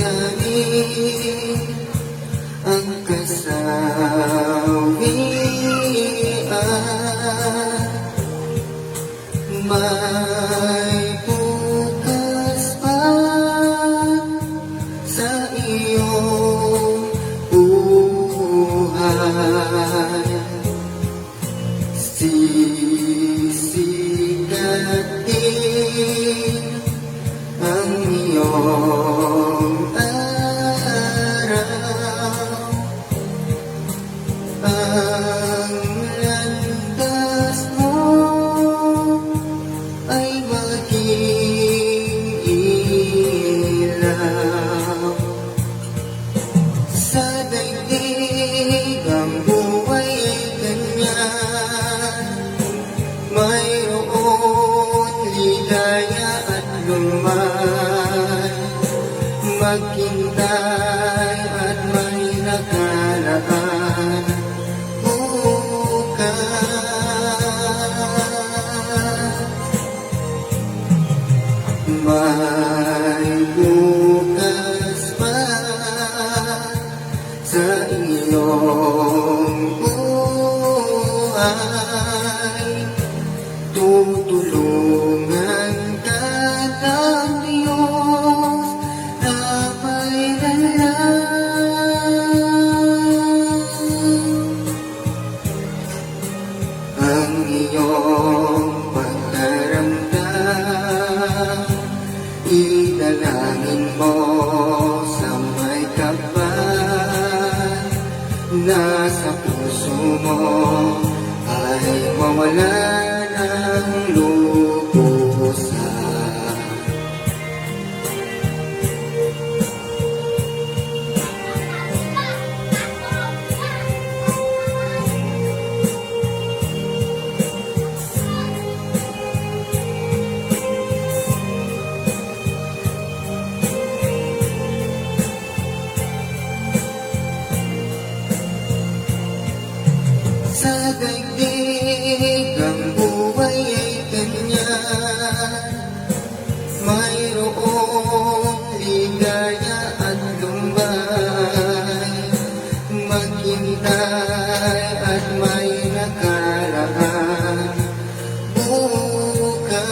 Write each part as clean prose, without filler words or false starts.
Magdamdamin ang kasawian, may bukas pa sa iyong buhay. Sisikatin ang iyong araw, ang landas mo ay maging ilaw. Sa daigdig ang buhay ay ganyan, mayroon ligaya at lumay, maghintay at may nakalaan bukas. May bukas pa sa iyong buhay, tutulungan ka ng Diyos na may lalang. Ang iyong pagkaramdam, idalangin mo sa may kapal, nasa puso mo ay mawala ng lubusan. Sa daigdig ang buhay ay ganyan, mayroong ligaya at lumbay, maghintay at may nakalaan bukas.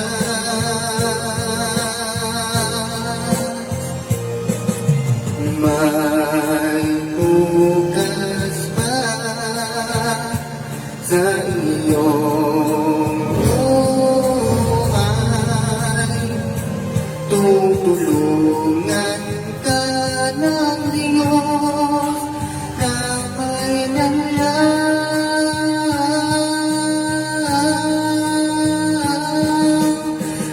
May bukas pa sa iyong buhay, tutulungan ka ng Diyos na may lalang.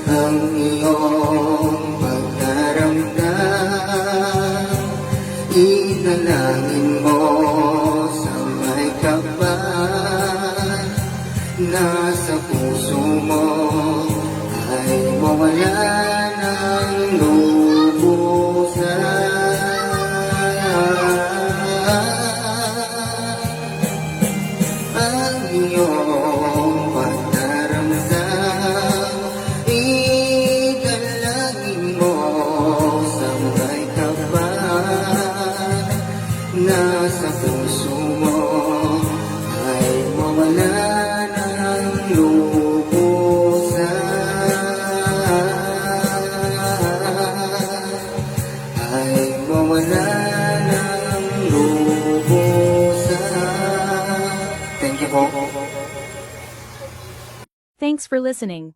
Ang iyong pagkaramdam, idalangin mo sa may kapal, nasa puso mo ay mawala ng lubusan. Ang iyong pagkaramdam, idalangin mo sa may kapal, nasa puso mo ay mawala ng lubusan, ay mawala ng lubusan. Thank you po. Thanks for listening.